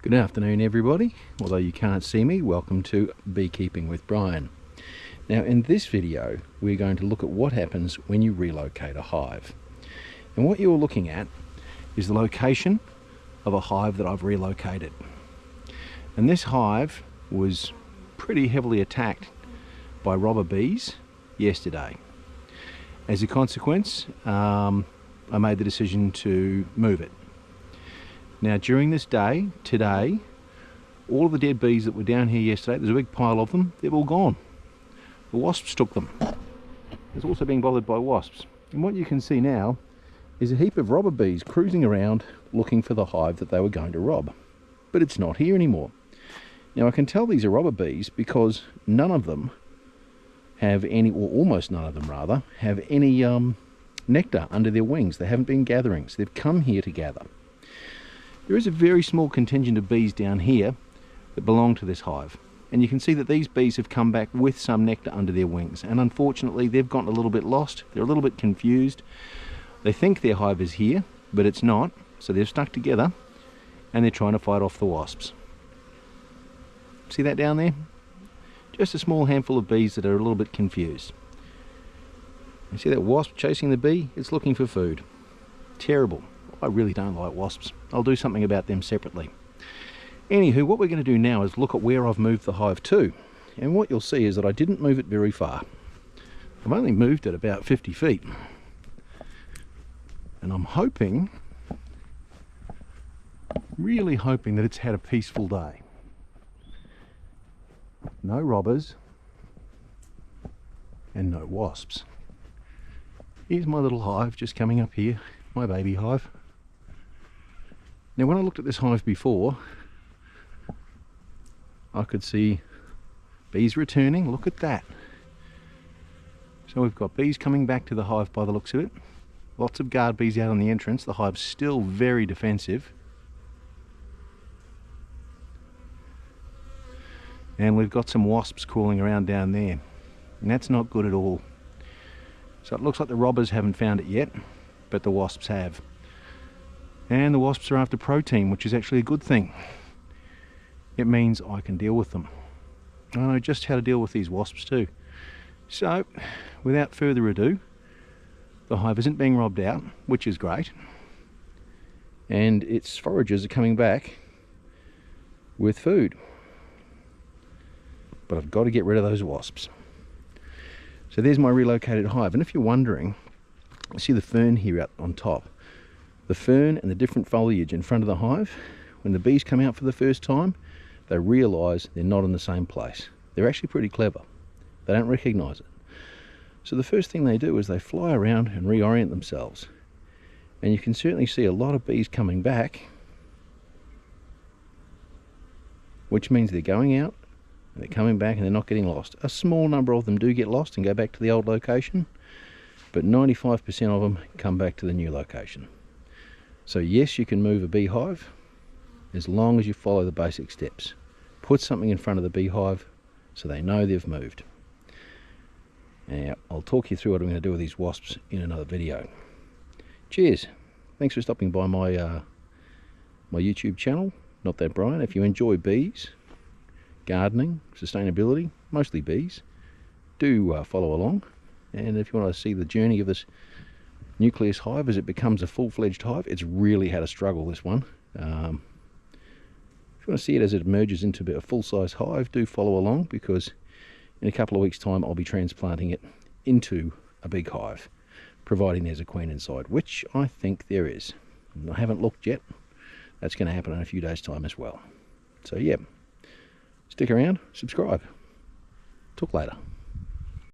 Good afternoon everybody. Although you can't see me, welcome to Beekeeping with Brian. Now in this video we're going to look at what happens when you relocate a hive. And what you're looking at is the location of a hive that I've relocated. And this hive was pretty heavily attacked by robber bees yesterday. As a consequence, I made the decision to move it. Now during this day, today, all of the dead bees that were down here yesterday, there's a big pile of them, they've all gone. The wasps took them. It's also being bothered by wasps. And what you can see now is a heap of robber bees cruising around looking for the hive that they were going to rob. But it's not here anymore. Now I can tell these are robber bees because none of them have any, or almost none of them rather, have any nectar under their wings. They haven't been gathering, so they've come here to gather. There is a very small contingent of bees down here that belong to this hive, and you can see that these bees have come back with some nectar under their wings, and unfortunately they've gotten a little bit lost. They're a little bit confused. They think their hive is here, but it's not, so they've stuck together and they're trying to fight off the wasps. See that down there? Just a small handful of bees that are a little bit confused. You see that wasp chasing the bee? It's looking for food. Terrible. I really don't like wasps. I'll do something about them separately. Anywho, what we're going to do now is look at where I've moved the hive to. And what you'll see is that I didn't move it very far. I've only moved it about 50 feet. And I'm hoping, really hoping that it's had a peaceful day. No robbers and no wasps. Here's my little hive just coming up here, my baby hive. Now when I looked at this hive before, I could see bees returning. Look at that. So we've got bees coming back to the hive by the looks of it. Lots of guard bees out on the entrance. The hive's still very defensive. And we've got some wasps crawling around down there. And that's not good at all. So it looks like the robbers haven't found it yet, but the wasps have. And the wasps are after protein, which is actually a good thing. It means I can deal with them. I know just how to deal with these wasps too. So, without further ado, the hive isn't being robbed out, which is great. And its foragers are coming back with food. But I've got to get rid of those wasps. So there's my relocated hive. And if you're wondering, see the fern here out on top. The fern and the different foliage in front of the hive, when the bees come out for the first time, they realise they're not in the same place. They're actually pretty clever. They don't recognise it. So the first thing they do is they fly around and reorient themselves. And you can certainly see a lot of bees coming back, which means they're going out, and they're coming back and they're not getting lost. A small number of them do get lost and go back to the old location, but 95% of them come back to the new location. So yes, you can move a beehive as long as you follow the basic steps. Put something in front of the beehive so they know they've moved. Now, I'll talk you through what I'm going to do with these wasps in another video. Cheers. Thanks for stopping by my my YouTube channel, Not That Brian. If you enjoy bees, gardening, sustainability, mostly bees, do follow along. And if you want to see the journey of this nucleus hive as it becomes a full-fledged hive, it's really had a struggle, this one. If you want to see it as it emerges into a full-size hive, do follow along, because in a couple of weeks time I'll be transplanting it into a big hive, providing there's a queen inside, which I think there is. I haven't looked yet. That's going to happen in a few days time as well. So yeah, stick around, subscribe. Talk later.